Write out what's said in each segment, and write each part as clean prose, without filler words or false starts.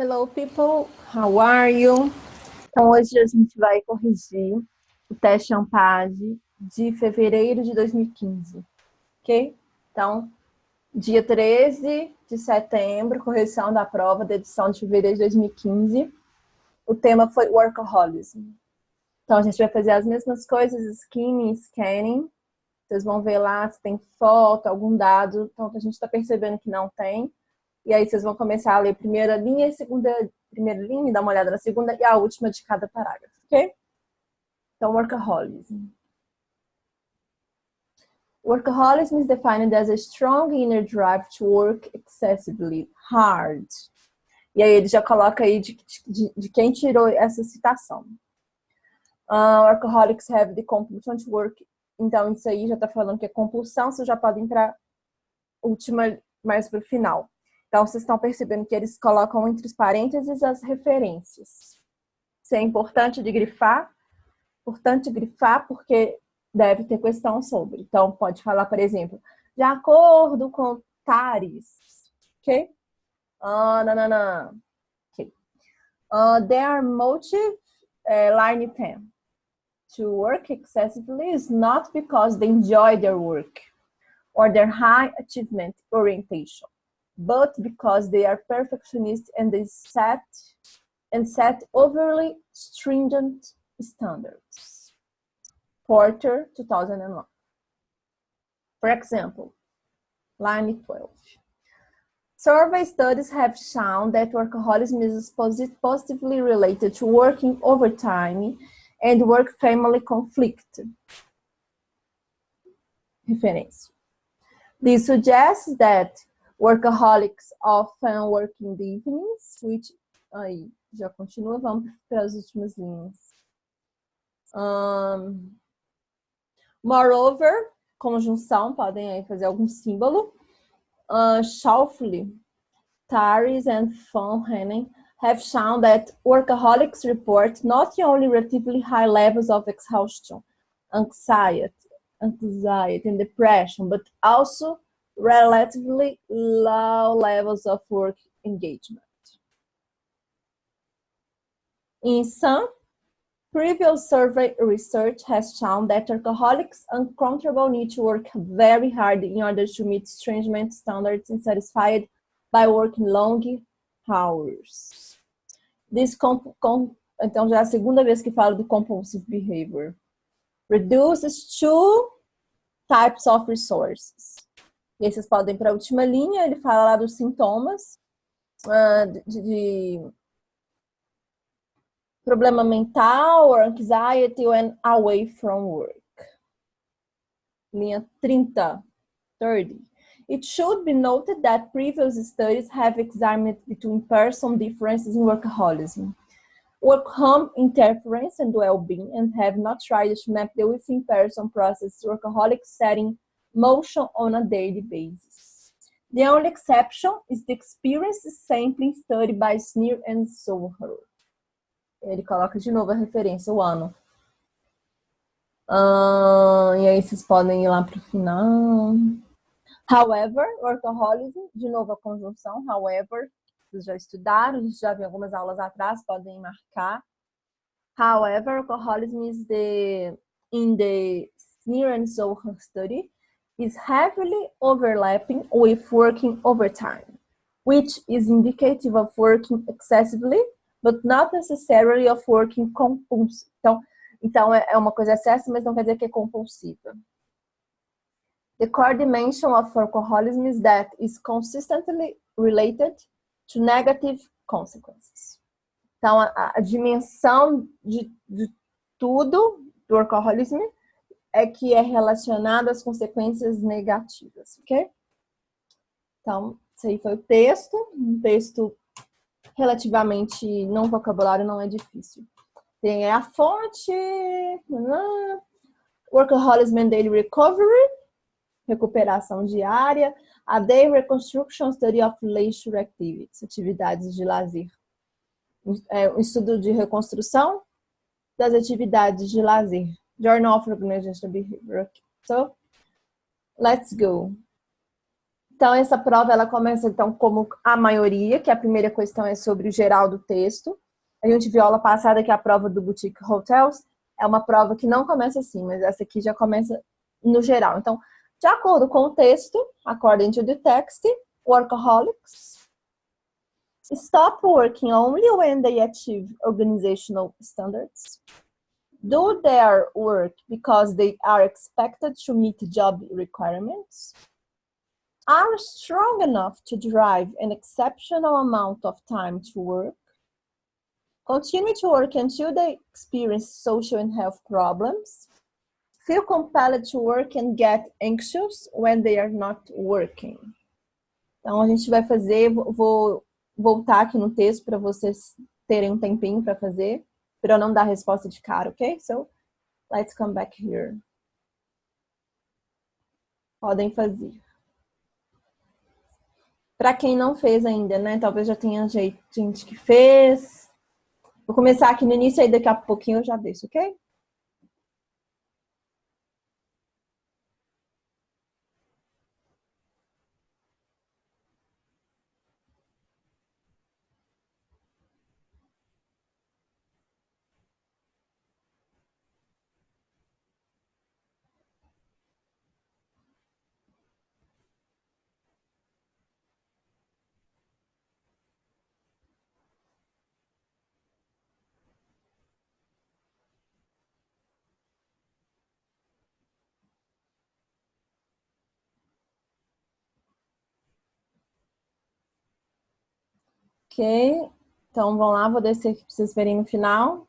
Hello people, how are you? Então hoje a gente vai corrigir o teste ANPAD de fevereiro de 2015, ok? Então, dia 13 de setembro, correção da prova da edição de fevereiro de 2015. O tema foi workaholism. Então a gente vai fazer as mesmas coisas, skimming, scanning. Vocês vão ver lá se tem foto, algum dado, então a gente está percebendo que não tem. E aí vocês vão começar a ler a primeira linha e primeira linha, dar uma olhada na segunda e a última de cada parágrafo, ok? Então, workaholism. Workaholism is defined as a strong inner drive to work excessively hard. E aí ele já coloca aí de quem tirou essa citação. Workaholics have the compulsion to work. Então, isso aí já está falando que é compulsão, vocês já podem ir para a última, mais para o final. Então, vocês estão percebendo que eles colocam entre os parênteses as referências. Isso é importante de grifar. Importante grifar porque deve ter questão sobre. Então, pode falar, por exemplo, de acordo com Tares. Ok? Ok. Their motive, line 10. To work excessively is not because they enjoy their work or their high achievement orientation, but because they are perfectionists and they set overly stringent standards. Porter, 2001. For example, line 12. Survey studies have shown that workaholism is positively related to working overtime and work-family conflict. Referência. This suggests that workaholics often work in the evenings, which aí já continua, vamos para as últimas linhas. Moreover, conjunção, podem aí fazer algum símbolo. Schauffele, Taris and von Henning have shown that workaholics report not only relatively high levels of exhaustion, anxiety and depression, but also relatively low levels of work engagement. In some, previous survey research has shown that workaholics uncomfortable need to work very hard in order to meet stringent standards and satisfied by working long hours. Então já é a segunda vez que falo do compulsive behavior. Reduces two types of resources. E aí vocês podem ir para a última linha, ele fala lá dos sintomas de problema mental, or anxiety when away from work. Linha 30. It should be noted that previous studies have examined between person differences in workaholism, work-home interference and well-being, and have not tried to map the within-person process workaholics setting motion on a daily basis. The only exception is the experience sampling study by Sneer and Soher. Ele coloca de novo a referência, o ano. E aí vocês podem ir lá para o final. However, workaholism, de novo a conjunção, however, vocês já estudaram, a gente já viu algumas aulas atrás, podem marcar. However, workaholism is in the Sneer and Soher study is heavily overlapping with working overtime, which is indicative of working excessively, but not necessarily of working compulsively. Então é uma coisa excessiva, mas não quer dizer que é compulsiva. The core dimension of workaholism is that it's consistently related to negative consequences. Então, a dimensão de tudo do workaholism é que é relacionado às consequências negativas, ok? Então, isso aí foi o texto. Um texto relativamente, não vocabulário, não é difícil. Tem a fonte, Workaholism and Daily Recovery, recuperação diária, a Day Reconstruction Study of Leisure Activities, atividades de lazer. Um estudo de reconstrução das atividades de lazer. Journal of Organizational Behavior. So, let's go. Então, essa prova, ela começa, então, como a maioria, que a primeira questão é sobre o geral do texto. A gente viu aula passada que a prova do Boutique Hotels é uma prova que não começa assim, mas essa aqui já começa no geral. Então, de acordo com o texto, according to the text, workaholics stop working only when they achieve organizational standards. Do their work because they are expected to meet job requirements. Are strong enough to drive an exceptional amount of time to work. Continue to work until they experience social and health problems. Feel compelled to work and get anxious when they are not working. Então, a gente vai fazer, vou voltar aqui no texto para vocês terem um tempinho para fazer, para eu não dar a resposta de cara, ok? So, let's come back here. Podem fazer. Para quem não fez ainda, né? Talvez já tenha gente que fez. Vou começar aqui no início, aí daqui a pouquinho eu já deixo, ok? Ok. Então, vão lá, vou descer aqui para vocês verem no final.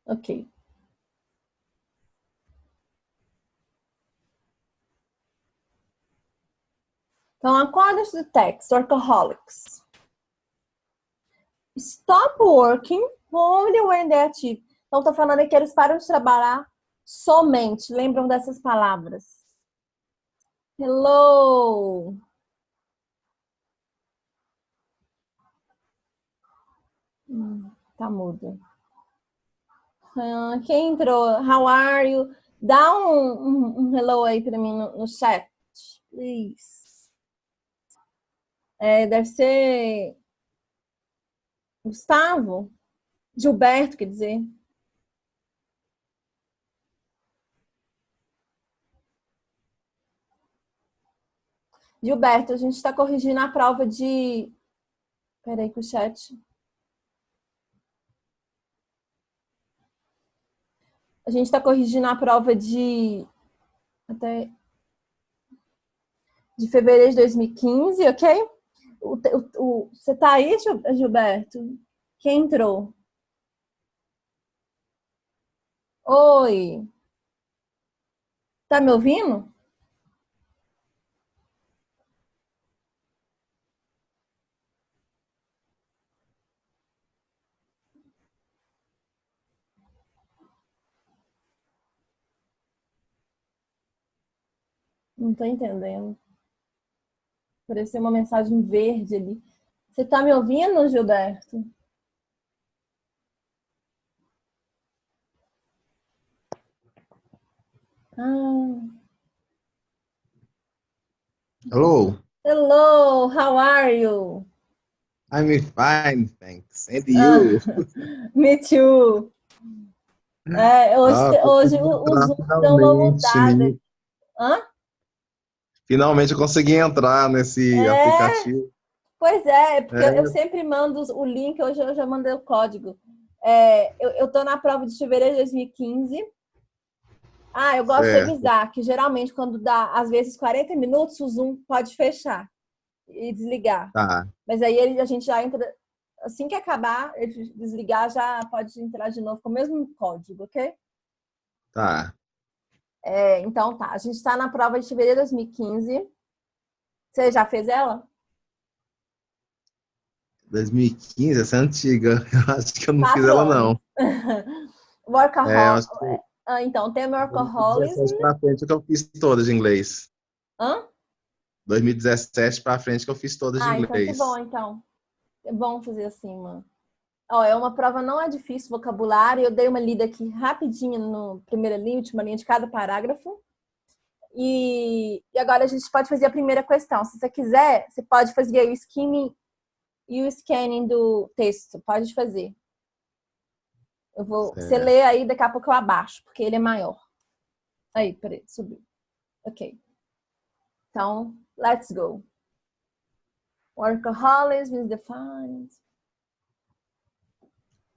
Ok. Então, according to the text, workaholics stop working only when they achieve. Então, tô falando que eles param de trabalhar somente. Lembram dessas palavras? Hello. Tá mudo. Quem entrou? How are you? Dá um hello aí pra mim no chat, please. Deve ser Gustavo? Gilberto, quer dizer. Gilberto, a gente está corrigindo a prova de... Peraí com o chat. A gente está corrigindo a prova de... de fevereiro de 2015, ok? Você tá aí, Gilberto? Quem entrou? Oi. Tá me ouvindo? Não tô entendendo. Apareceu uma mensagem verde ali. Você tá me ouvindo, Gilberto? Ah. Hello. Hello, how are you? I'm fine, thanks. And you? Me too. Hoje Consegui o entrar Zoom deu uma finalmente. mudada. Hã? Finalmente eu consegui entrar nesse aplicativo. Pois é, porque eu sempre mando o link, hoje eu já mandei o código. Eu tô na prova de fevereiro de 2015 Ah, eu gosto de Certo. avisar que geralmente quando dá, às vezes, 40 minutos, o Zoom pode fechar e desligar. Tá, Mas aí a gente já entra, assim que acabar, ele desligar, já pode entrar de novo com o mesmo código, ok? tá. Então tá, a gente está na prova de fevereiro de 2015. Você já fez ela? 2015, essa é antiga. Eu acho que eu não fiz 4 ela, anos. não. Eu Workahol... acho que Então, tem workaholism. 2017 pra frente que eu fiz todas de inglês. Hã? 2017 pra frente que eu fiz todas de Ah, então que bom, inglês. então. É bom fazer assim, mano. Ó, é uma prova, não é difícil, vocabulário. Eu dei uma lida aqui rapidinho no primeira linha, última linha de cada parágrafo. E agora a gente pode fazer a primeira questão. Se você quiser, você pode fazer o skimming e o scanning do texto. Pode fazer. Você Certo. lê aí, daqui a pouco eu abaixo, porque ele é maior. Aí, peraí, subiu. Ok. Então, let's go. Workaholism is defined.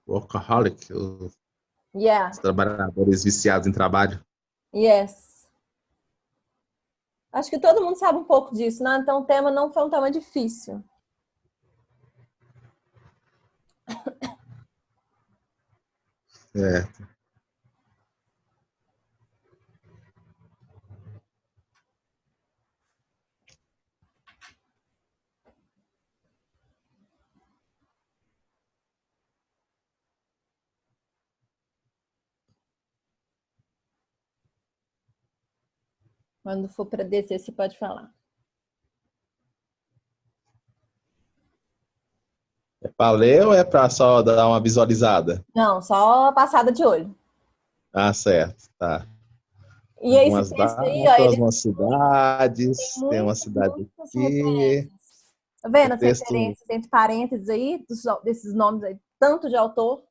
Workaholic, Yeah, os trabalhadores viciados em trabalho. yes. Acho que todo mundo sabe um pouco disso, né? Então o tema não foi um tema difícil. Certo. Quando for para descer, você pode falar. É pra ler ou é pra só dar uma visualizada? Não, só a passada de olho. Ah, certo, tá. E esse Algumas texto aí, ó, datas, ele algumas cidades, tem uma cidade muitas aqui. referências. Tá O vendo as texto, referências entre parênteses aí, desses nomes aí, tanto de autor,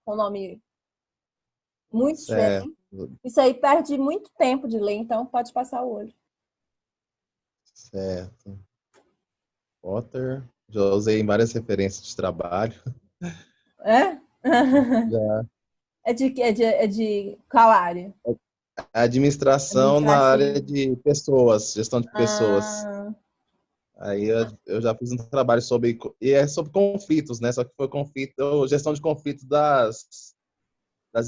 com nome muito certo, diferente. Isso aí perde muito tempo de ler, então pode passar o olho. certo. Potter, já usei em várias referências de trabalho. É? Já. É de qual área? Administração na área Administrativo. de pessoas, gestão de pessoas. Ah, Aí eu já fiz um trabalho sobre, e é sobre conflitos, né? Só que foi conflito, gestão de conflitos das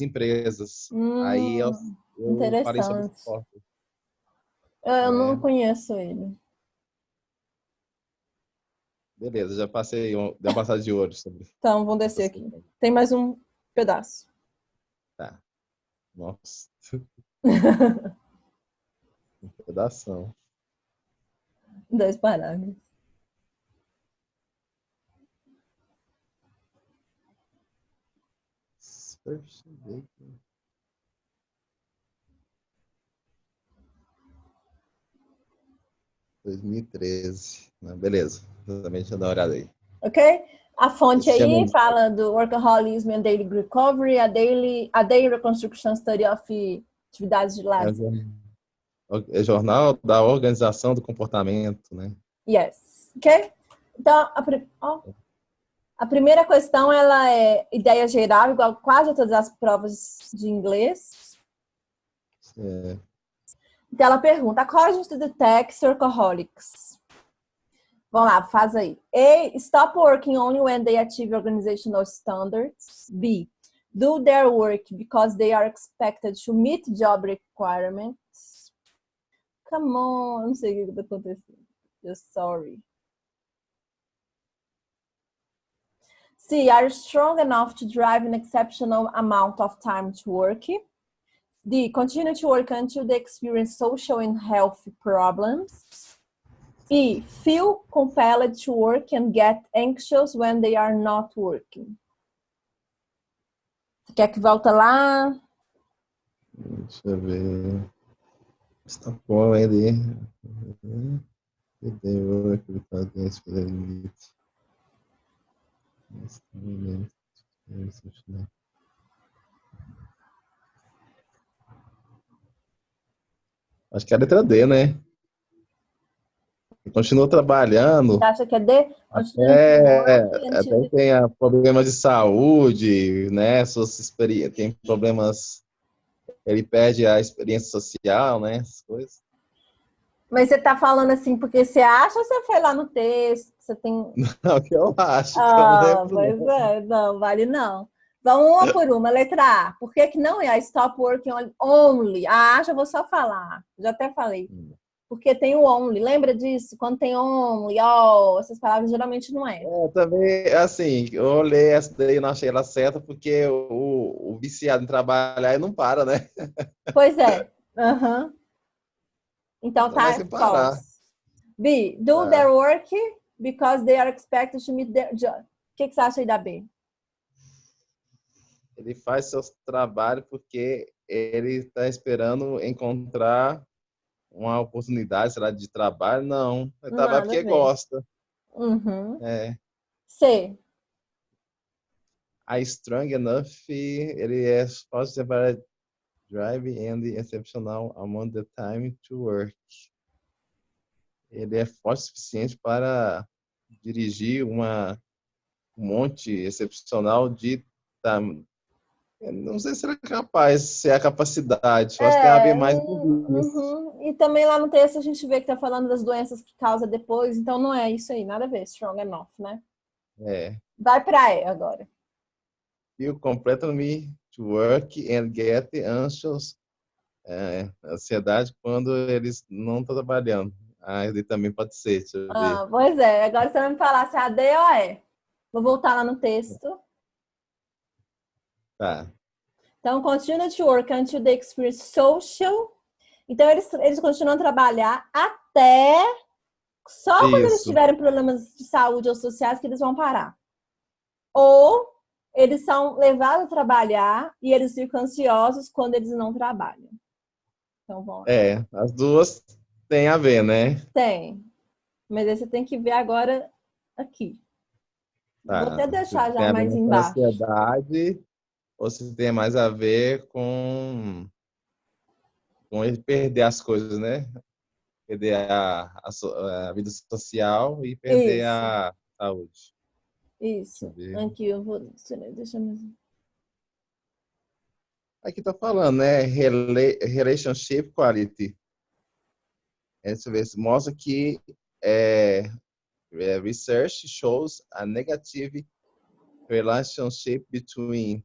empresas. Aí eu falei sobre interessante. esporte. Eu não É, conheço ele. beleza, já passei, dei uma passada de olho sobre Então, vamos descer essas aqui. questões. Tem mais um pedaço. Tá, nossa, pedação. 2 parágrafos. Percebi. 2013. Beleza, também deixa eu dar uma olhada aí. Ok? A fonte Esse chama aí fala do Workaholism and Daily Recovery, a Daily Reconstruction Study of atividades de é, lar. é jornal da organização do comportamento, né? Yes. Ok? Então, a primeira questão, ela é ideia geral, igual quase todas as provas de inglês. É, Então, ela pergunta, according to the text, workaholics. Vamos lá, faz aí. A. Stop working only when they achieve organizational standards. B. Do their work because they are expected to meet job requirements. Come on, não sei o que está acontecendo. Just sorry. C. Are strong enough to drive an exceptional amount of time to work. D. Continue to work until they experience social and health problems. E. Feel compelled to work and get anxious when they are not working. Você quer que volta lá? deixa eu ver. Está bom ele. Acho que é a letra D, né? Continua Você trabalhando acha que é D? Continue to até, work until até tenha problemas de saúde, né? Tem problemas ele perde a experiência social, né? Essas coisas. Mas você tá falando assim porque você acha ou você foi lá no texto? Você tem. Não, o que eu acho, que eu não Ah, lembro, pois não. é, não, vale não. Vamos uma por uma. Letra A. Por que que não é a stop working only? A acha, eu vou só falar. Já até falei. Porque tem o only. Lembra disso? Quando tem only, all, essas palavras geralmente não é. Também, assim, eu olhei essa daí e não achei ela certa, porque o viciado em trabalhar ele não para, né? Pois é. Aham. Então Não vai tá sem parar. false. B. Do Tá. their work because they are expected to meet their job. O que que você acha aí da B? Ele faz seus trabalhos porque ele está esperando encontrar uma oportunidade, será, de trabalho? Não. Ele trabalha Nada a porque ver. gosta. Uhum. É. C. A strong enough, ele é forte para drive and exceptional among the time to work. Ele é forte o suficiente para dirigir um monte excepcional de não sei se ele é capaz, se é a capacidade. Eu acho que tem a ver mais com isso. Uhum. E também lá no texto a gente vê que tá falando das doenças que causa depois, então não é isso aí, nada a ver, strong enough, né? É. Vai pra E agora. Feel completely to work and get anxious. Ansiedade quando eles não estão trabalhando. Ele também pode ser, deixa eu ver. Ah, pois é, agora você vai me falar se é a D ou a E. Vou voltar lá no texto. Tá. Então, continue to work until they experience social. Então, eles continuam a trabalhar até só quando eles Isso. tiverem problemas de saúde ou sociais que eles vão parar. Ou eles são levados a trabalhar e eles ficam ansiosos quando eles não trabalham. Então, vamos lá. As duas têm a ver, né? Tem. Mas aí você tem que ver agora aqui. Vou Tá. até Se deixar tem já a ver mais mais com a embaixo. ansiedade ou se tem mais a ver com ele perder as coisas, né? Perder a vida social e perder Isso, a saúde. Deixa eu isso. ver. Aqui eu vou. Deixa eu... Aqui tá falando, né? Relationship quality. Deixa eu ver, mostra que research shows a negative relationship between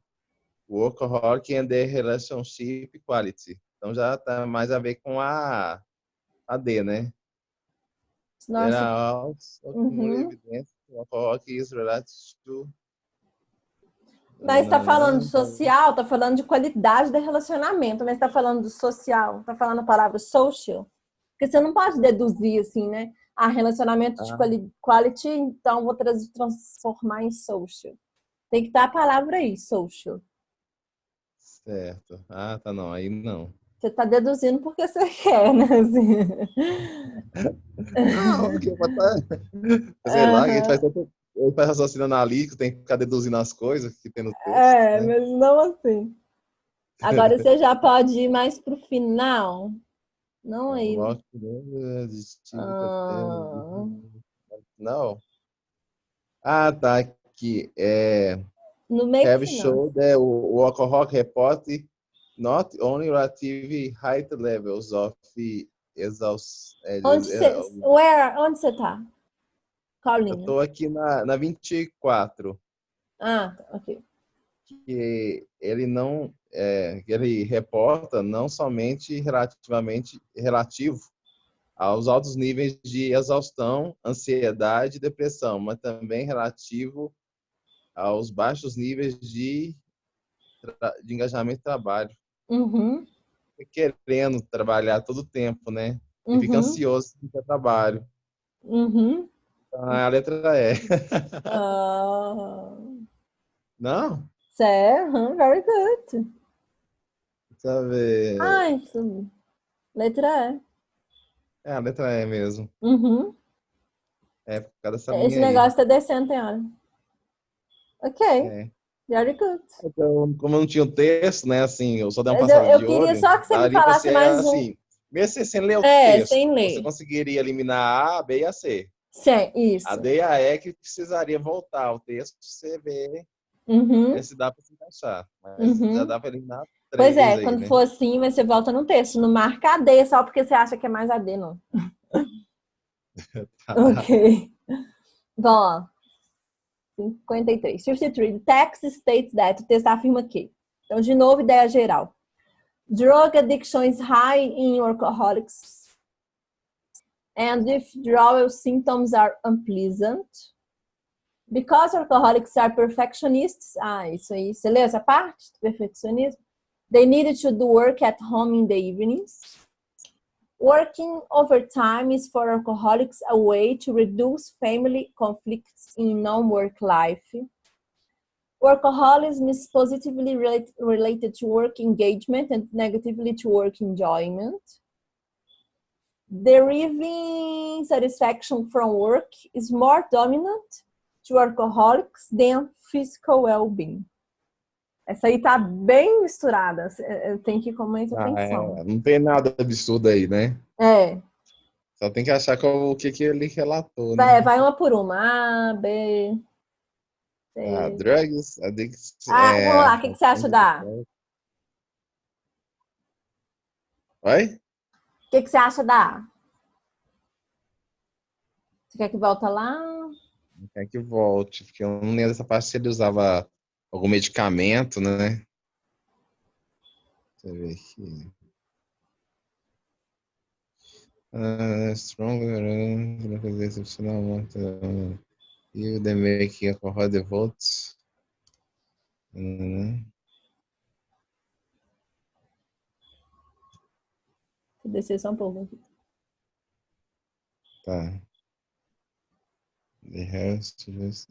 workaholic and the relationship quality. Então já tá mais a ver com a D, né? There Nossa. are also more Uhum. evidence workaholic is related to Mas está falando de social, está falando de qualidade do relacionamento, mas está falando do social, está falando a palavra social. Porque você não pode deduzir assim, né? Ah, relacionamento de quality, então vou transformar em social. Tem que estar a palavra aí, social. certo. Tá, não, aí não. Você está deduzindo porque você quer, né? Assim. Não, porque sei lá, ele faz raciocínio analítico, tem que ficar deduzindo as coisas que tem no texto, É, né? mas não assim. Agora você já pode ir mais pro final. Não aí. Rock, né? Distingue Ah, não. Tá aqui. no meio pro Have final. showed that workaholic report not only relative high levels of Onde você tá? Qual eu linha? estou aqui na 24, Ah, tá, ok. que ele não que ele reporta não somente relativo aos altos níveis de exaustão, ansiedade e depressão, mas também relativo aos baixos níveis de engajamento de trabalho. Uhum, Querendo trabalhar todo o tempo, né? E fica uhum, ansioso com o trabalho. uhum. Então, a letra E. Ah, Não? certo, very good. Deixa eu ver. Ah, isso. Letra E. A letra E mesmo. Uhum. Por causa dessa Esse linha aí. negócio tá descendo, tem hora. Ok, É. very good. Então, como eu não tinha o texto, né? Assim, eu só dei uma Mas passada eu de queria olho, só que você me daria para falasse ser mais um. assim, mesmo sem ler o É, texto, sem você ler. conseguiria eliminar a B e a C. Sim, A isso. D e a E que precisaria voltar ao texto, você vê Uhum, se dá para se encaixar. Mas já uhum. dá para eliminar Pois é, aí, quando né? for assim, você volta no texto. Não marca AD só porque você acha que é mais AD, não. Tá. Ok. Bom, 53. 53. The text states that. O texto afirma que. Então, de novo, ideia geral. Drug addiction is high in workaholics. And withdrawal symptoms are unpleasant. Because workaholics are perfectionists. Ah, isso aí. Você leu essa parte do perfeccionismo? They needed to do work at home in the evenings. Working overtime is for alcoholics a way to reduce family conflicts in non-work life. Workaholism is positively related to work engagement and negatively to work enjoyment. Deriving satisfaction from work is more dominant to alcoholics than physical well-being. Essa aí tá bem misturada. Tem que ir com mais atenção. Não tem nada absurdo aí, né? É. Só tem que achar o que ele relatou, né? Vai uma por uma. A, B, C. Drugs, addicts, Vamos lá. O que você acha da A? Oi? O que você acha da A? Você quer que volta lá? Quer que volte, porque eu não lembro dessa parte se ele usava algum medicamento, né? Deixa eu ver aqui. Stronger, you the making alcohol the votes. Vou descer só um pouco aqui. Tá. The rest just...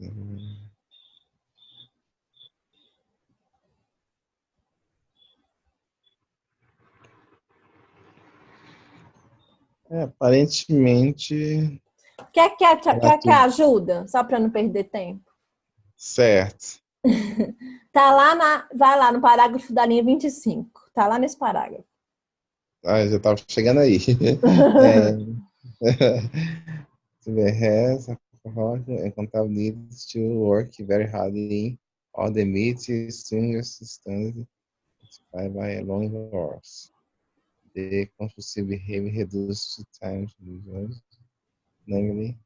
Aparentemente. Quer que ajuda? Só para não perder tempo. Certo. Tá lá vai lá no parágrafo da linha 25. Tá lá nesse parágrafo. Já estava chegando aí. The has and contact needs to work very hard in all the meetings, strings, standards, by long hours. The compulsive behavior reduces time to results, namely.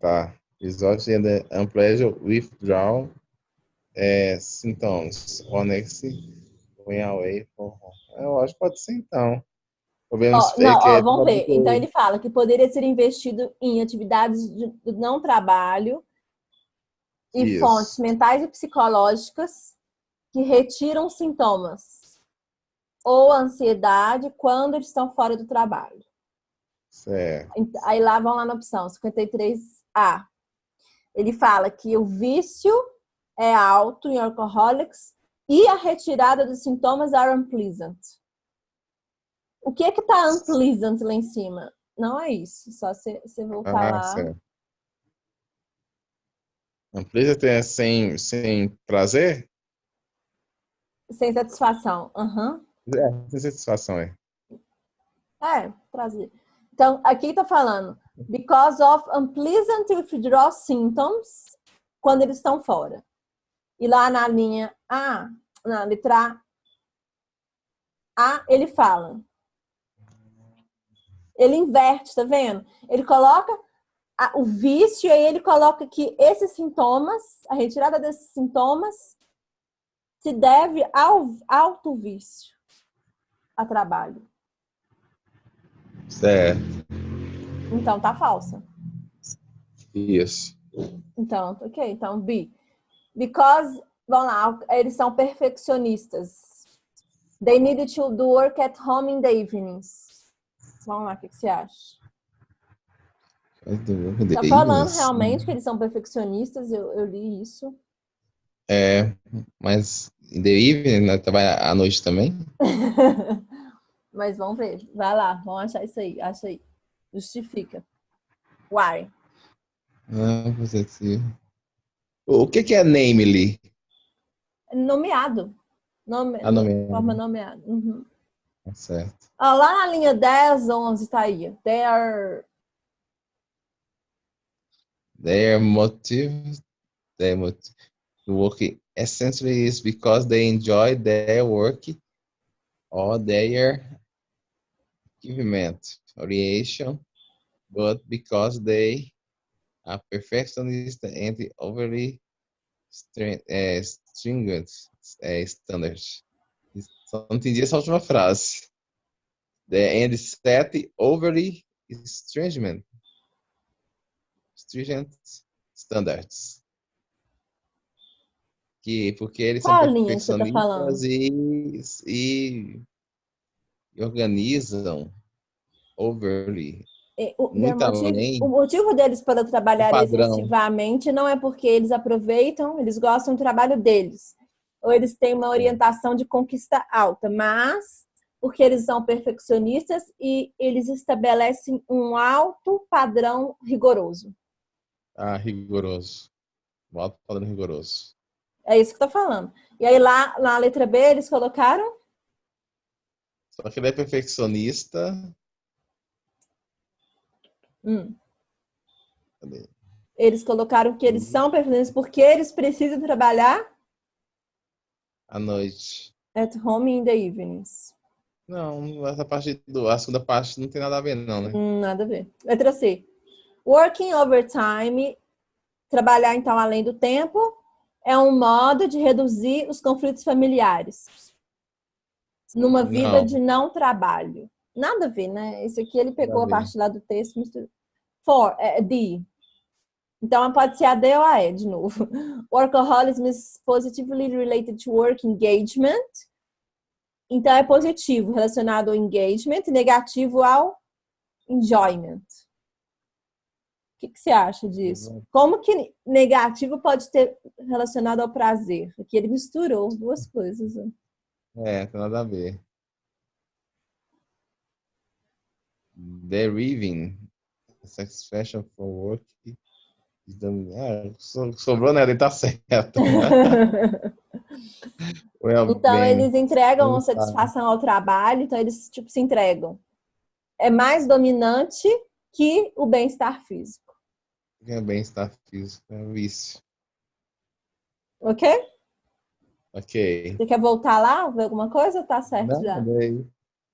Tá. Result in the unpleasant withdrawal symptoms. Honesty going away from home. Eu acho que pode ser então. Vamos ver. Então ele fala que poderia ser investido em atividades de não trabalho e fontes mentais e psicológicas que retiram sintomas ou ansiedade quando eles estão fora do trabalho. Certo. Aí lá vão lá na opção 53A. Ele fala que o vício é alto em alcoholics e a retirada dos sintomas are unpleasant. O que tá unpleasant lá em cima? Não é isso. Só você voltar lá. Certo. Unpleasant é sem prazer? Sem satisfação. Sem satisfação, Prazer. Então, aqui tá falando because of unpleasant withdrawal symptoms quando eles estão fora. E lá na linha A, na letra A, ele fala. Ele inverte, tá vendo? Ele coloca o vício e aí ele coloca que esses sintomas, a retirada desses sintomas, se deve ao alto vício a trabalho. Certo. Então, tá falsa. Isso. Então, ok. Então, B. Because, vamos lá, eles são perfeccionistas. They needed to do work at home in the evenings. Vamos lá, o que você acha? Tá falando realmente que eles são perfeccionistas, eu li isso. Mas in the evening, né? Trabalha à noite também? Mas vamos ver. Vai lá, vamos achar isso aí. Acha aí. Justifica. Why? Positivo. O que é namely? Nomeado. Nomeado. Forma nomeada. Uhum. Certo. Lá na linha 10, 11 tá aí. Their motive to work essentially is because they enjoy their work or their achievement, orientation, but because they are perfectionist and overly stringent standards. Só não entendi essa última frase. And set overly stringent standards. Porque eles são Qual a linha que você tá falando? perfeccionistas e organizam overly, muito além O motivo deles para do trabalhar padrão. excessivamente não é porque eles aproveitam, eles gostam do trabalho deles, ou eles têm uma orientação de conquista alta, mas porque eles são perfeccionistas e eles estabelecem um alto padrão rigoroso. Ah, rigoroso. Um alto padrão rigoroso. É isso que eu tô falando. E aí lá na letra B eles colocaram? Só que ele é perfeccionista. Cadê? Eles colocaram que eles são perfeccionistas porque eles precisam trabalhar À noite. at home in the evenings. Não, essa parte a segunda parte não tem nada a ver, não, né? Nada a ver. Letra C. Working overtime, trabalhar então além do tempo, é um modo de reduzir os conflitos familiares numa vida de não trabalho. Nada a ver, né? Esse aqui ele pegou a parte lá do texto. D. Então pode ser a D ou a E de novo. Workaholism is positively related to work engagement. Então é positivo relacionado ao engagement e negativo ao enjoyment. O que você acha disso? Como que negativo pode ter relacionado ao prazer? Aqui ele misturou duas coisas. Tem nada a ver. Deriving satisfaction for work. Sobrou, né? Ele tá certo. Então, eles entregam satisfação ao trabalho, então eles tipo se entregam. É mais dominante que o bem-estar físico. É bem-estar físico, é um vício. Ok? Ok. Você quer voltar lá, ver alguma coisa ou tá certo Não, já?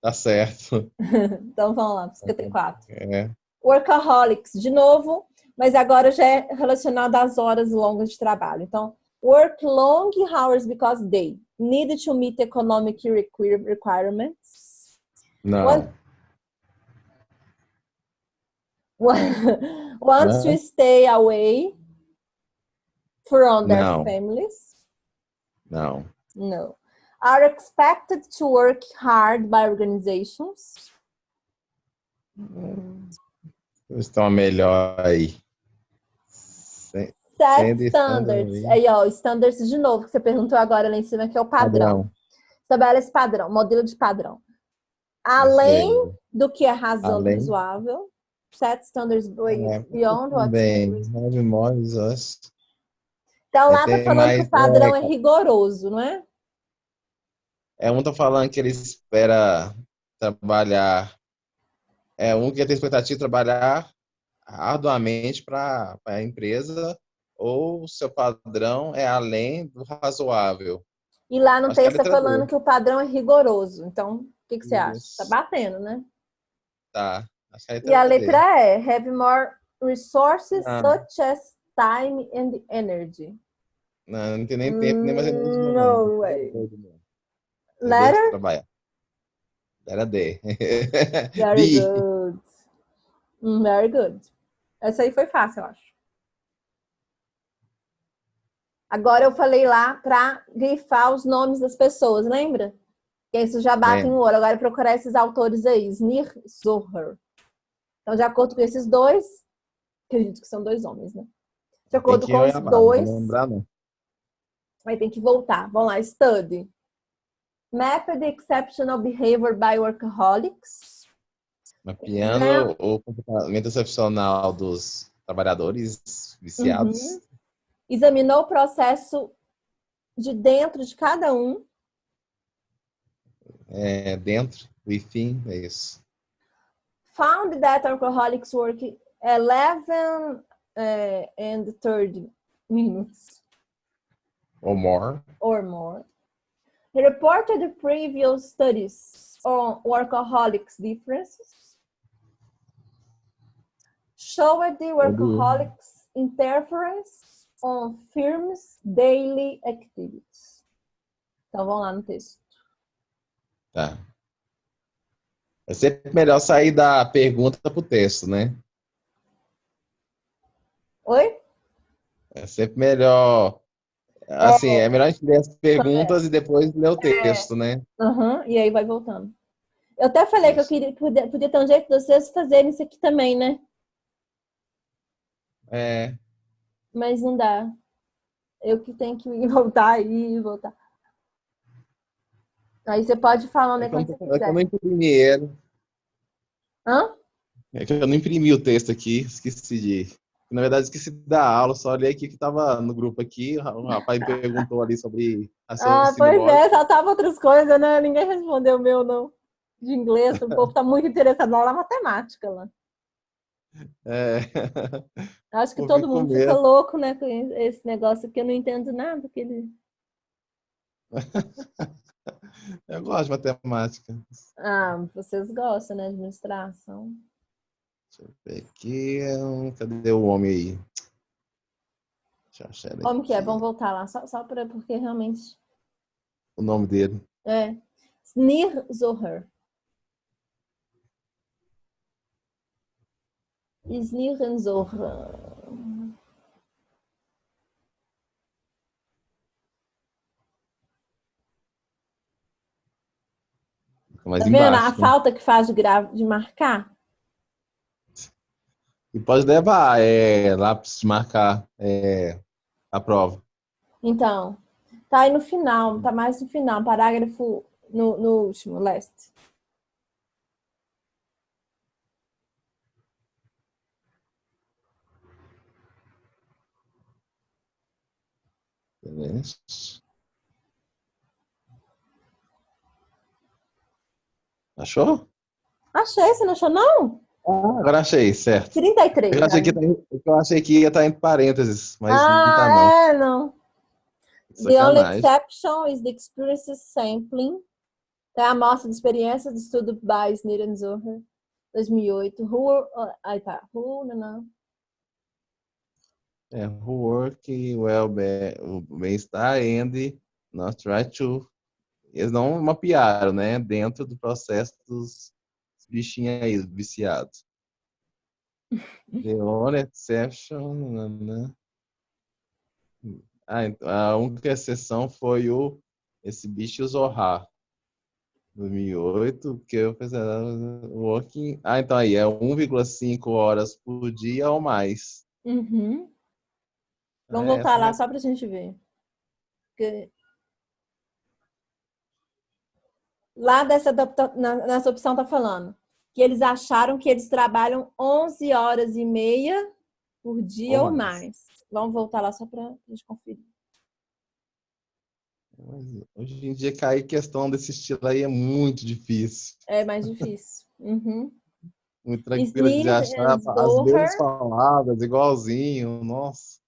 tá certo. Então vamos lá, 54. É. Workaholics, de novo, mas agora já é relacionado às horas longas de trabalho. Então, work long hours because they need to meet economic requirements. Não. Wants to stay away from their families. Não. No. Are expected to work hard by organizations. Estão melhor aí. Set standards. Aí, ó, standards de novo, que você perguntou agora lá em cima, que é o padrão. Estabelece padrão, modelo de padrão. Além do que é razoável. Set standards beyond what's Então lá tá falando que o padrão é rigoroso, não é? Um tá falando que ele espera trabalhar. Um que tem expectativa de trabalhar arduamente para a empresa, ou o seu padrão é além do razoável. E lá no texto tá falando que o padrão é rigoroso. Então, o que você acha? Tá batendo, né? Tá. E a letra E, have more resources such as time and energy. Não tem nem tempo, nem mais energia. No way. Letter? Letra D. Very good. Very good. Essa aí foi fácil, eu acho. Agora eu falei lá para grifar os nomes das pessoas, lembra? Que isso já bate em ouro. Agora procurar esses autores aí. Snir Zohar. Então, de acordo com esses dois, acredito que são dois homens, né? De acordo com os dois, aí tem que voltar. Vamos lá, study. Map the exceptional behavior by workaholics. Mapeando o comportamento excepcional dos trabalhadores viciados. Examinou o processo de dentro de cada um. Dentro, within, é isso. Found that alcoholics work 11 and 30 minutes. Or more. He reported the previous studies on workaholics differences, showed the workaholics interference on firms' daily activities. Então, vamos lá no texto. Tá. É sempre melhor sair da pergunta para o texto, né? Oi? É sempre melhor. Assim, é melhor a gente ler as perguntas e depois ler o texto, né? E aí vai voltando. Eu até falei que eu queria, podia ter um jeito de vocês fazerem isso aqui também, né? Mas não dá. Eu que tenho que voltar e voltar. Aí você pode falar, né, quando você quiser. É que eu não imprimi ele. Hã? É que eu não imprimi o texto aqui, esqueci de... Na verdade, esqueci da aula, só olhei aqui que estava no grupo aqui, o rapaz perguntou ali sobre raciocínio lógico. Só tava outras coisas, né? Ninguém respondeu o meu, não. De inglês, o povo tá muito interessado na matemática lá. Acho que todo mundo fica louco, né, com esse negócio aqui, eu não entendo nada que ele... Eu gosto de matemática. Vocês gostam, né, de administração. Deixa eu ver aqui. Cadê o homem aí? Deixa eu achar ele. Como que é? Vamos voltar lá, só porque realmente... O nome dele. Snir Zohar. Snir Zohar. Mais tá embaixo, vendo a falta que faz de marcar? E pode levar lápis de marcar a prova. Então, tá aí no final, tá mais no final, parágrafo no último, last. Achou? Achei, você não achou, não? Agora achei, certo. 33. Eu achei que ia estar entre parênteses, mas não tá, não. Não. Sacanagem. The only exception is the experience sampling. É a amostra de experiência do estudo by Snir and Zohar, 2008. Who work well, o bem-estar and not try to. Eles não mapearam, né? Dentro do processo dos bichinhos aí, viciados. The only exception, né? A única exceção foi esse bicho Zohar. 2008, que eu fiz working. Então aí é 1,5 horas por dia ou mais. Vamos voltar lá só pra gente ver. Lá nessa opção tá falando que eles acharam que eles trabalham 11 horas e meia por dia ou mais. Vamos voltar lá só pra gente conferir. Hoje em dia cair questão desse estilo aí é muito difícil. É mais difícil. Muito tranquilo de achar. Às vezes palavras igualzinho, nossa.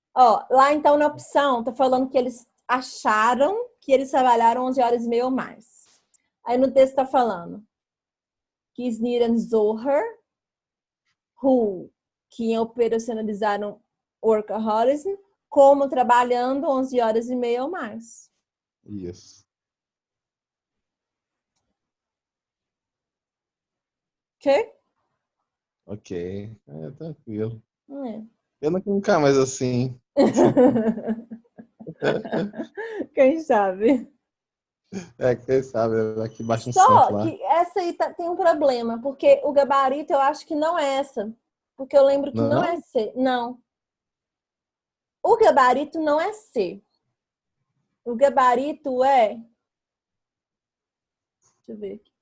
Lá então na opção tá falando que eles acharam que eles trabalharam 11 horas e meia ou mais. Aí no texto tá falando que Snir and Zohar, que operacionalizaram workaholism, como trabalhando 11 horas e meia ou mais. Isso. Ok. Tranquilo. Eu não quero ficar mais assim. Quem sabe? Quem sabe, aqui baixa um Só santo lá. que essa aí tem um problema, porque o gabarito eu acho que não é essa. Porque eu lembro que não é C. Não. O gabarito não é C. O gabarito é... Deixa eu ver aqui.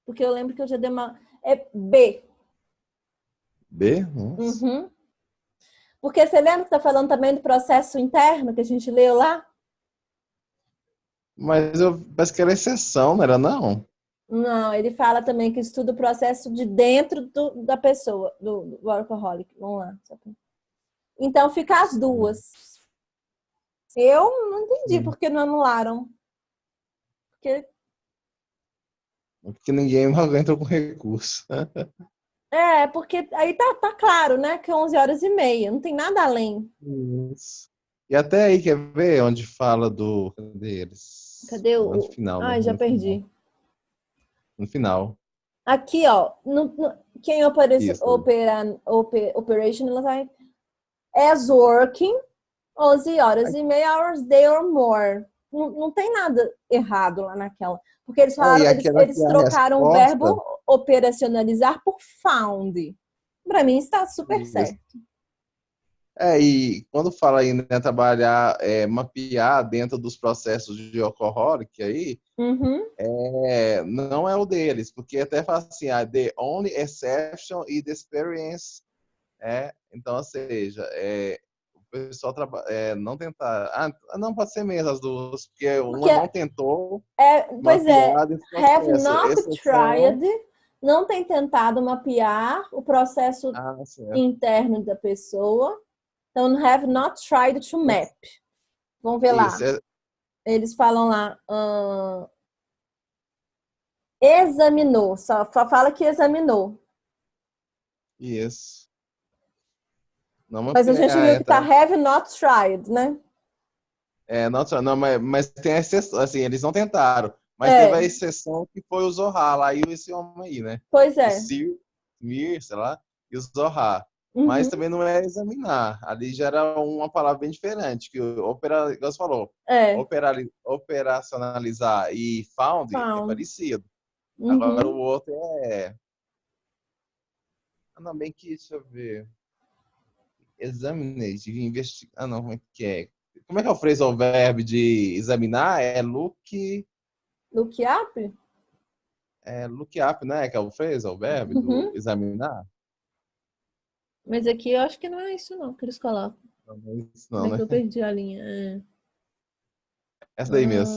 Porque eu lembro que eu já dei uma... É B. B? Nossa. Porque você lembra que tá falando também do processo interno que a gente leu lá? Mas eu parece que era exceção, não era não? Não, ele fala também que estuda o processo de dentro da pessoa, do workaholic. Vamos lá. Então fica as duas. Eu não entendi por que não anularam. Porque ninguém entrou com recurso. Porque aí tá claro, né? Que é 11h30. Não tem nada além. Isso. E até aí, quer ver onde fala do... Cadê eles? Cadê No o... final, né? Ai, já perdi. No final. Aqui, ó. Quem Isso. operation as working 11h30 hours day or more. Não tem nada errado lá naquela. Porque eles falaram, E aquela que eles é a trocaram o resposta... verbo operacionalizar por found. Para mim está super Isso. certo. E quando fala em, né, trabalhar, mapear dentro dos processos de workaholic aí, não é o deles, porque até fala assim, the only exception is the experience. Então, ou seja, o pessoal não tentar. Não pode ser mesmo as duas, porque uma não tentou Pois mapear desse have processo. not tried, não tem tentado mapear o processo interno da pessoa. Então, have not tried to map. Vamos ver lá. Eles falam lá, examinou. Só fala que examinou. Isso. Mas a gente viu que tá have not tried, né? Não, mas tem a exceção, assim, eles não tentaram. Mas teve a exceção que foi o Zohar lá e esse homem aí, né? Pois é. O Mir, sei lá, e o Zohar. Mas também não é examinar. Ali já era uma palavra bem diferente, que igual você falou, operacionalizar e found é parecido. Agora o outro não, bem que, deixa eu ver. Examinate, investigar. Não, como é que é? Como é que é o phrasal verb de examinar? É look up? Look up, né? Que é o phrasal verb do examinar. Mas aqui eu acho que não é isso não que eles colocam. Não é isso não, né? Que eu perdi a linha. Essa daí mesmo.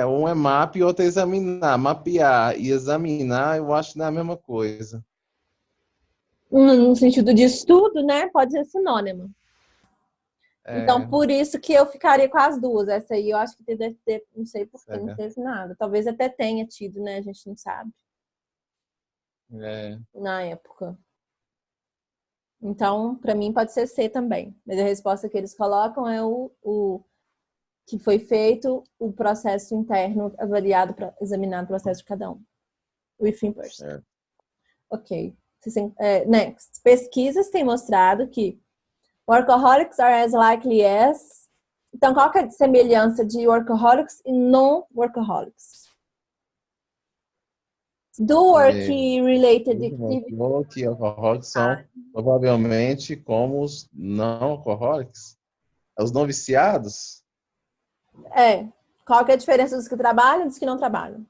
Um é map e outro é examinar. Mapear e examinar, eu acho que não é a mesma coisa. No sentido de estudo, né? Pode ser sinônimo. Então, por isso que eu ficaria com as duas. Essa aí eu acho que deve ter, não sei por que não teve nada. Talvez até tenha tido, né? A gente não sabe. Na época. Então, para mim pode ser C também. Mas a resposta que eles colocam é o que foi feito, o processo interno avaliado para examinar o processo de cada um. Within person. Ok. Next. Pesquisas têm mostrado que workaholics are as likely as... Então, qual que é a semelhança de workaholics e non-workaholics? Do work-related activities. Workaholics são provavelmente como os não-alcohólicos. Os não viciados? Qual que é a diferença dos que trabalham e dos que não trabalham?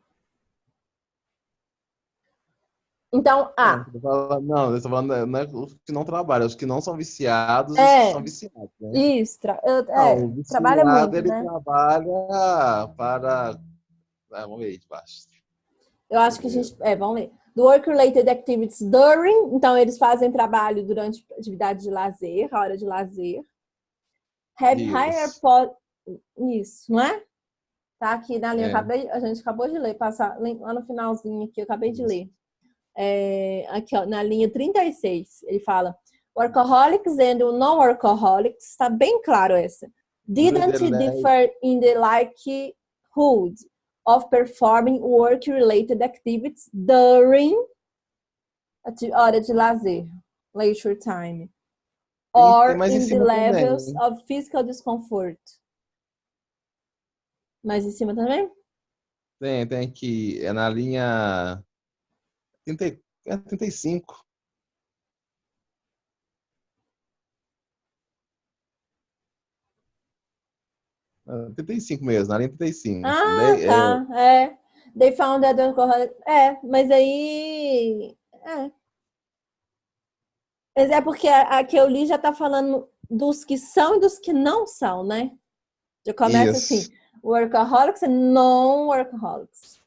Então, Não, eu estou falando não é os que não trabalham, os que não são viciados e os que são viciados. Né? Isso, o viciado, trabalha muito, ele né? trabalha para... vamos ver aí de baixo. Eu acho que a gente... vamos ler. Do work-related activities during... Então, eles fazem trabalho durante atividade de lazer, a hora de lazer. Have higher... Isso, não é? Tá aqui na linha, a gente acabou de ler, passar lá no finalzinho aqui, eu acabei de ler. Aqui, ó, na linha 36, ele fala workaholics and non-workaholics, está bem claro essa. Didn't differ in the likelihood of performing work-related activities during a hora de lazer, leisure time, or in the levels também. Of physical discomfort. Mais em cima também? Tem aqui, é na linha 35. Ah, 35 mesmo, na linha 35. Tá. They found that mas aí... Mas é porque a que eu li já tá falando dos que são e dos que não são, né? Já começa assim. Workaholics e non-workaholics.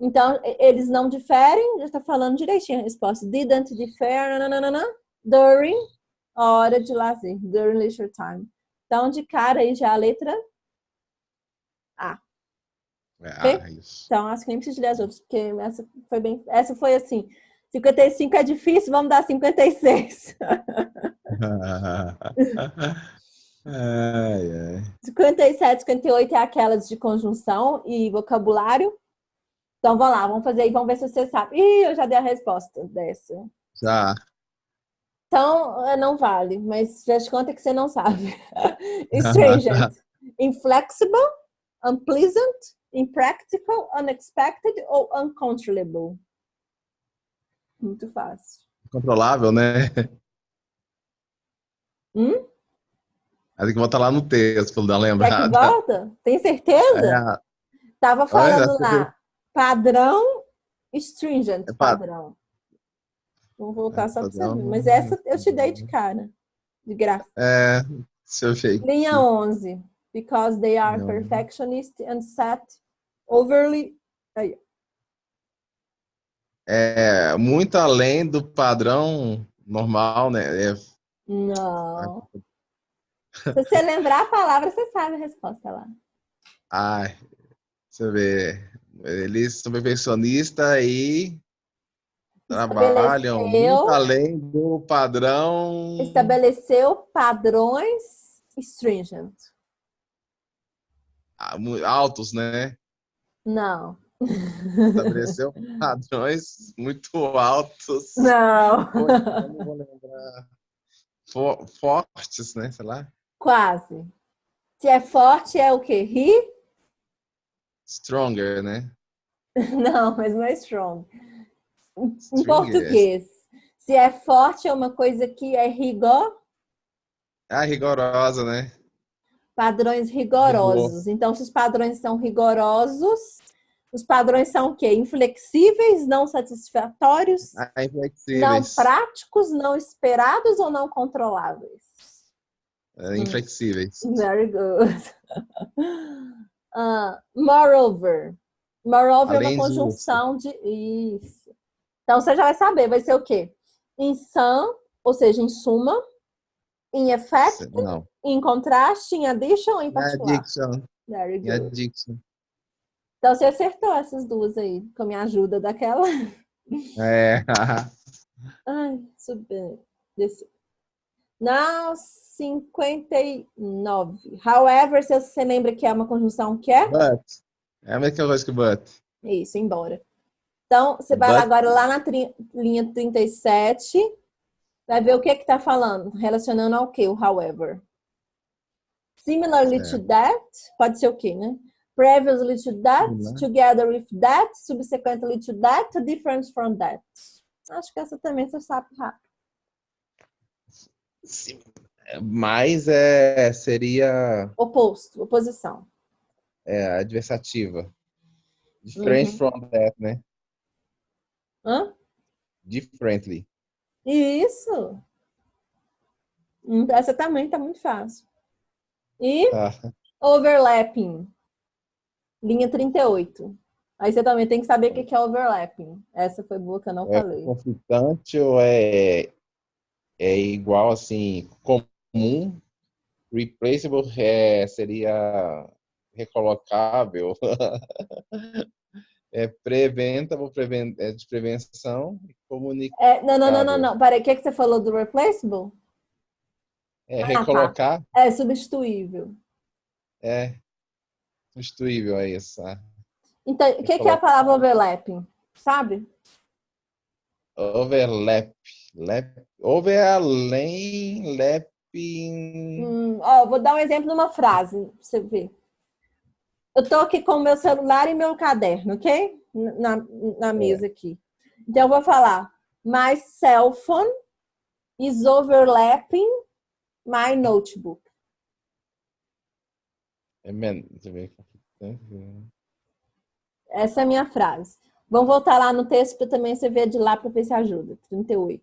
Então, eles não diferem, já está falando direitinho a resposta. Didn't differ, during hora de lazer, during leisure time. Então, de cara aí já a letra A. Okay? Isso. Então, acho que nem preciso ler as outras, porque essa foi assim, 55 é difícil, vamos dar 56. 57, 58 é aquelas de conjunção e vocabulário. Então, vamos lá, vamos fazer aí, vamos ver se você sabe. Ih, eu já dei a resposta dessa. Já. Então, não vale, mas já te conta que você não sabe. Stringent. Inflexible, unpleasant, impractical, unexpected ou uncontrollable? Muito fácil. Controlável, né? Tem que botar lá no texto pra dar uma Quer que lembrada. volta? Tem certeza? Tava falando lá. Padrão, stringent, padrão. Vamos voltar só pra você ver. Mas essa eu te dei de cara. De graça. Se eu achei. Linha 11. Because they are perfectionist and set overly... Aí. Muito além do padrão normal, né? Não. Se você lembrar a palavra, você sabe a resposta lá. Deixa eu ver. Eles são perfeccionistas e trabalham muito além do padrão. Estabeleceu padrões stringent. Altos, né? Não. Estabeleceu padrões muito altos. Não. Eu não vou lembrar. Fortes, né? Sei lá. Quase. Se é forte, é o quê? Stronger, né? Não, mas não é strong. Em português. Se é forte, é uma coisa que é rigor. Rigorosa, né? Padrões rigorosos. Então, se os padrões são rigorosos, os padrões são o quê? Inflexíveis, não satisfatórios, inflexíveis. Não práticos, não esperados ou não controláveis? Inflexíveis. Very good. Moreover. Moreover é uma conjunção de... Isso. Então, você já vai saber. Vai ser o quê? In sum, ou seja, em suma. In effect. Não. Em contraste. In addition. Em particular. Addiction. Very good. Addiction. Então, você acertou essas duas aí. Com a minha ajuda daquela. Ai, subindo. Desceu. Now, 59. However, se você lembra que é uma conjunção que é? But. É a mesma coisa que but. Isso, embora. Então, você vai agora lá na linha 37. Vai ver o que está falando. Relacionando ao que? O however. Similarly to that. Pode ser o quê, né? Previously to that. Together with that. Subsequently to that. Different from that. Acho que essa também você sabe rápido. Sim. Mas seria... Oposto, oposição. Adversativa. Different from that, né? Differently. Isso. Essa também tá muito fácil. E overlapping. Linha 38. Aí você também tem que saber o que é overlapping. Essa foi boa que eu não falei. É conflitante ou é igual, assim, comum? Replaceable seria recolocável. Preventable, de prevenção. Comunicável. Não. Peraí, o que você falou do replaceable? Recolocar. Tá. É substituível. Substituível, é isso. Então, o que é a palavra overlapping? Sabe? Overlap. Over além, lapping. Vou dar um exemplo de uma frase, pra você ver. Eu tô aqui com o meu celular e meu caderno, ok? Na mesa aqui. Então, eu vou falar: My cell phone is overlapping my notebook. Essa é a minha frase. Vamos voltar lá no texto para também você ver de lá para ver se ajuda. 38.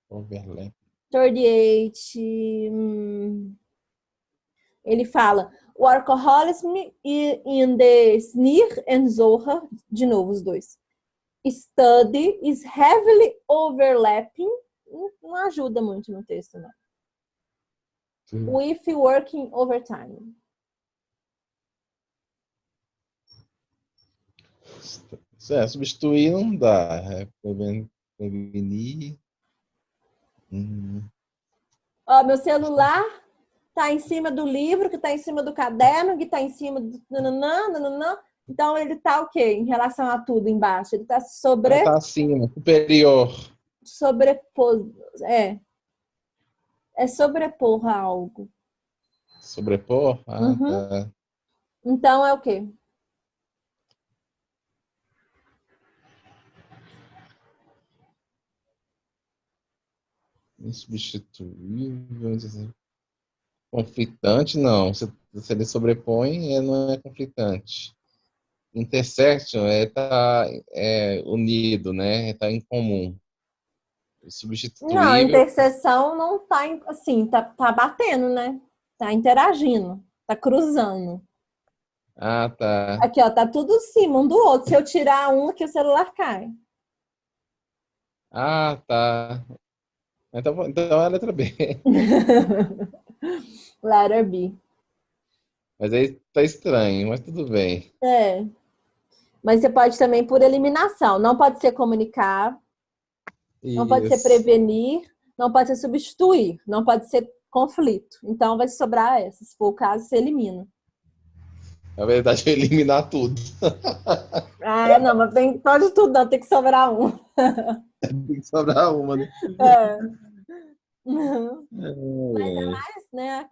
Overlap. 38. Ele fala: Workaholism in the Sneer and Zohar, de novo os dois. Study is heavily overlapping, não ajuda muito no texto, não. With working overtime. Substituir não dá. É prevenir. Ó, meu celular tá em cima do livro, que tá em cima do caderno, que tá em cima do... Nananã. Então, ele tá o quê? Em relação a tudo embaixo? Ele tá Tá acima, superior. Sobrepor. É sobrepor a algo. Sobrepor? Uhum. Tá. Então, é o quê? Insubstituível. Conflitante, não. Se ele sobrepõe, não é conflitante. Intersection tá unido, né? Tá em comum. Não, a Substituível. interseção não tá assim, tá batendo, né? Tá interagindo, tá cruzando. Tá. Aqui, ó, tá tudo em cima um do outro. Se eu tirar um aqui, o celular cai. Tá. Então é a letra B. Letter B. Mas aí tá estranho, mas tudo bem. Mas você pode também por eliminação. Não pode ser comunicar, não pode ser Isso. prevenir, não pode ser substituir, não pode ser conflito. Então vai sobrar essa. Se for o caso, você elimina. Na verdade, eu eliminar tudo. Não, mas pode tudo, não, tem que sobrar um. Tem que sobrar uma, né? Mas é mais, né?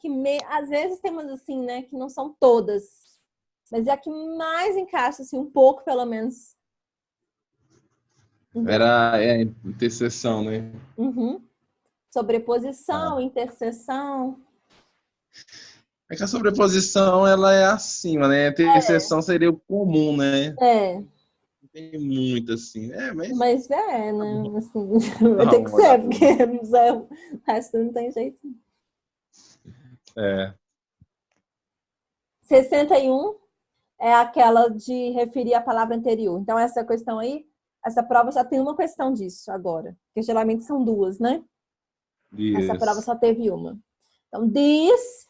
Às vezes tem umas assim, né? Que não são todas. Mas é a que mais encaixa, assim, um pouco, pelo menos. Era a interseção, né? Uhum. Sobreposição, interseção. É que a sobreposição, ela é acima, né? A interseção seria o comum, né? Não tem muito, assim. Mas né? Assim, vai ter que ser, porque o resto não tem jeito. 61 é aquela de referir a palavra anterior. Então, essa questão aí, essa prova só tem uma questão disso agora. Porque geralmente são duas, né? Essa prova só teve uma. Então, this,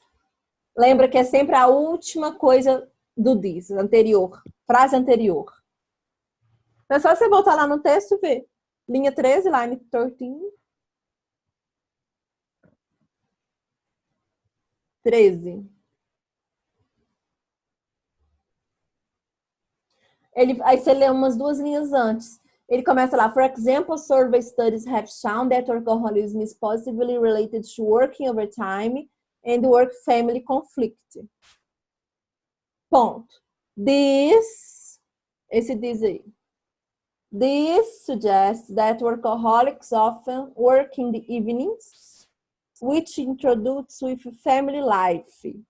lembra que é sempre a última coisa do this, anterior. Frase anterior. É só você voltar lá no texto e ver. Linha 13, line 13. Aí você lê umas duas linhas antes. Ele começa lá, for example, survey studies have shown that workaholism is possibly related to working overtime and work-family conflict. Ponto. Esse diz aí. This suggests that workaholics often work in the evenings, which introduces with family life.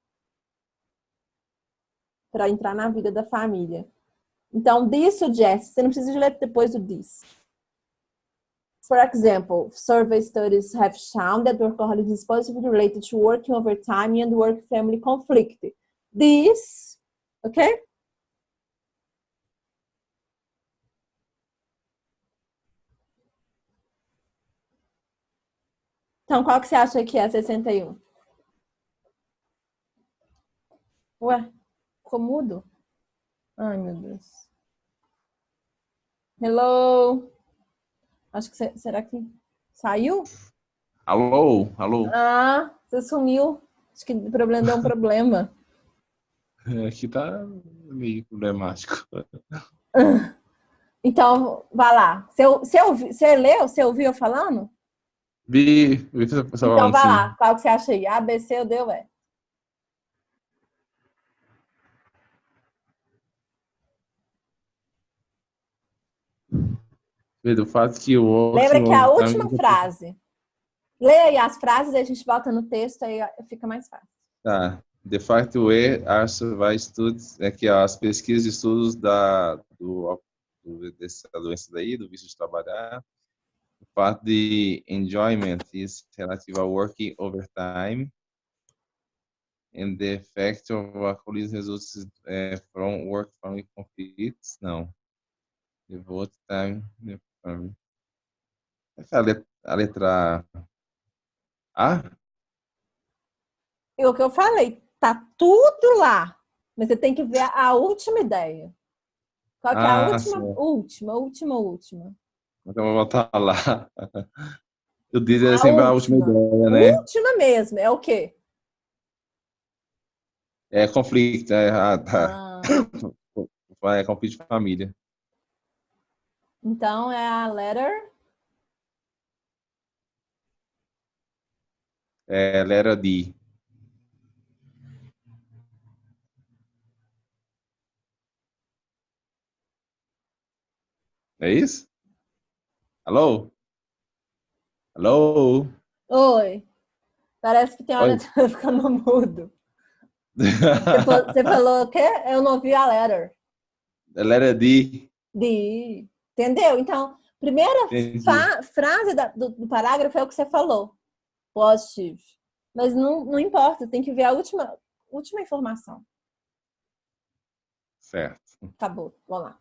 Para entrar na vida da família. Então, this suggests, você não precisa de ler depois do this. For example, survey studies have shown that workaholism is positively related to working overtime and work-family conflict. This, ok? Então, qual que você acha que é 61? Ué, ficou mudo? Ai, meu Deus. Hello? Acho que será que saiu? Alô? Você sumiu. Acho que o problema deu um problema. Aqui tá meio problemático. Então, vai lá. Você leu? Você ouviu eu falando? Vi o pessoal Então, falando vai assim. lá. Qual que você acha aí? A, B, C ou D ou E? Do fato que o Lembra working que é a overtime... última frase. Leia aí as frases e a gente volta no texto, aí fica mais fácil. Tá. The fact where are survey studies, que as pesquisas e estudos dessa doença daí, do vício de trabalhar, o fato de enjoyment is relativo ao working overtime, And the effect of alcoholism results from work family conflicts? Não. Devote time the family. Essa é a letra A? E o que eu falei, tá tudo lá. Mas você tem que ver a última ideia. Qual que é a última? Certo. Última. Então eu vou botar lá. Eu disse é A sempre a última última. ideia, né? Última mesmo. É o quê? É conflito, tá. Ah, É conflito de família. então é a letter. Letra D. É isso? Alô? Alô? Oi. Parece que tem hora Oi. que tá ficando mudo. Você falou o quê? Eu não ouvi a letter. Letra D. Entendeu? Então, primeira Entendi. frase do parágrafo é o que você falou. Positive. Mas não importa, tem que ver a última informação. Certo. Acabou. Vamos lá.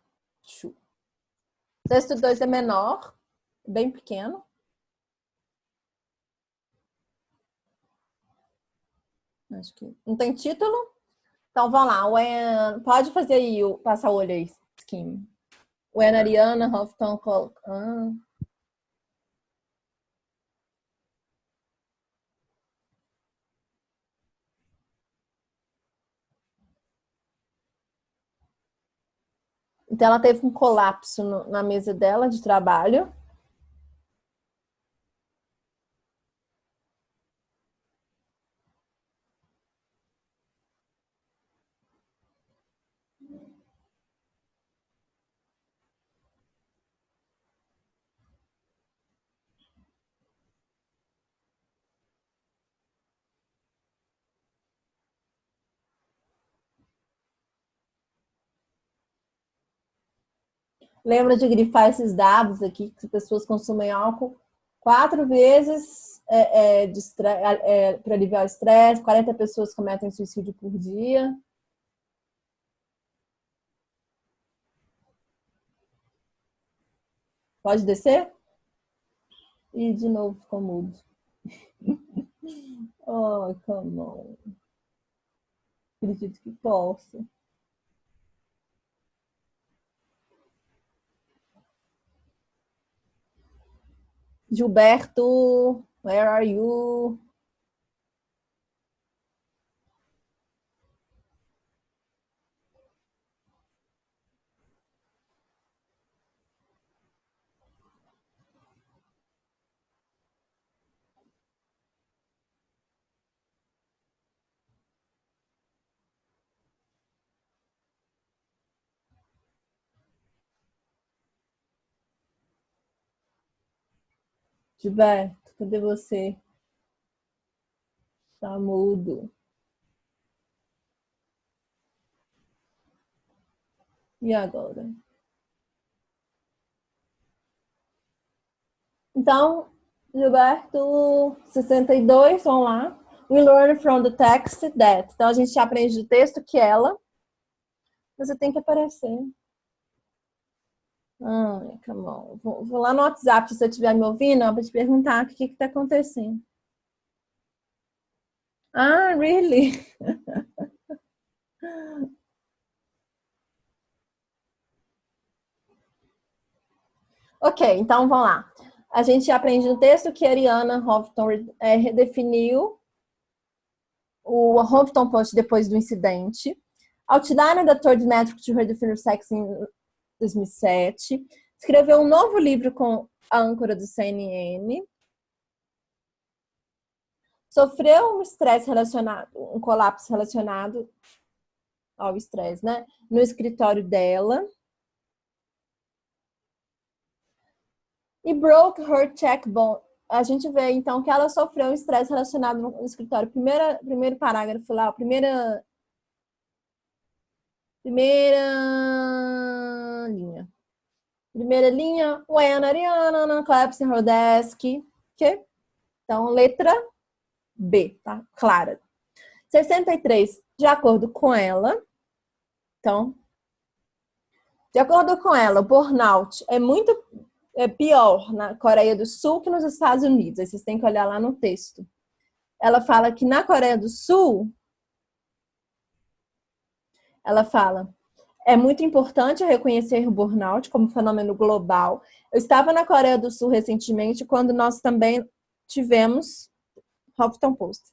Texto 2 é menor, bem pequeno. Acho que não tem título. Então, vamos lá. Pode fazer aí, passar o olho aí, Skim. When Ariana Huffington coloca. Então, ela teve um colapso na mesa dela de trabalho. Lembra de grifar esses dados aqui, que as pessoas consumem álcool 4 vezes para aliviar o estresse, 40 pessoas cometem suicídio por dia. Pode descer? E de novo ficou mudo. Oh, come on. Acredito que posso. Gilberto, where are you? Gilberto, cadê você? Tá mudo. E agora? Então, Gilberto 62, vamos lá. We learn from the text that. Então, a gente aprende do texto que ela. Você tem que aparecer. Come on. Vou lá no WhatsApp, se você estiver me ouvindo, para te perguntar o que está acontecendo. Ah, really? Ok, então vamos lá. A gente aprende no texto que a Ariana Huffington redefiniu o Huffington Post depois do incidente. Outline da Third Metric to Redefine Sex em 2007. Escreveu um novo livro com a âncora do CNN. Sofreu um estresse relacionado, um colapso relacionado ao estresse, né? No escritório dela. E broke her checkbone. A gente vê, então, que ela sofreu um estresse relacionado no escritório. Primeiro parágrafo lá, primeira linha. Primeira linha, when Ariana collapsed her desk. Okay? Então, letra B, tá? Clara. 63, de acordo com ela, então, de acordo com ela, o burnout é pior na Coreia do Sul que nos Estados Unidos. Aí vocês têm que olhar lá no texto. Ela fala que na Coreia do Sul, ela fala, é muito importante reconhecer o burnout como fenômeno global. Eu estava na Coreia do Sul recentemente, quando nós também tivemos Huffington Post.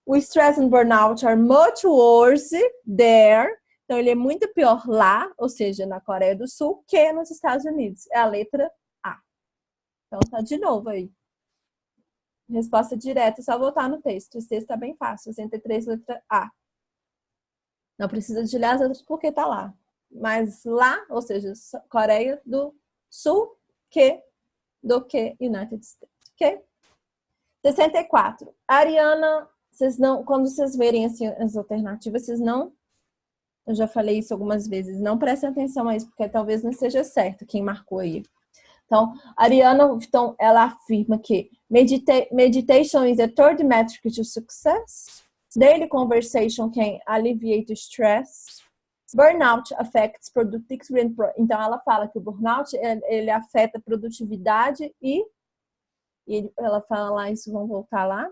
O stress and burnout are much worse there. Então, ele é muito pior lá, ou seja, na Coreia do Sul, que nos Estados Unidos. É a letra A. Então, tá de novo aí. Resposta direta, é só voltar no texto. Esse texto tá bem fácil. 63, letra A. Não precisa de ler as outras porque tá lá. Mas lá, ou seja, Coreia do Sul, do que United States. Ok? 64. Ariana, quando vocês verem assim, as alternativas, vocês não... Eu já falei isso algumas vezes. Não prestem atenção a isso, porque talvez não seja certo quem marcou aí. Então, Ariana, então, ela afirma que meditation is a third metric to success. Daily conversation can alleviate stress. Burnout affects productivity. Então, ela fala que o burnout, ele afeta a produtividade e ela fala lá, isso, vamos voltar lá.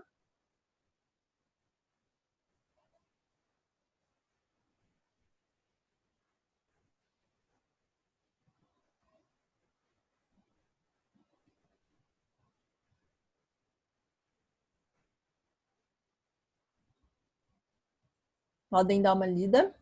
Podem dar uma lida.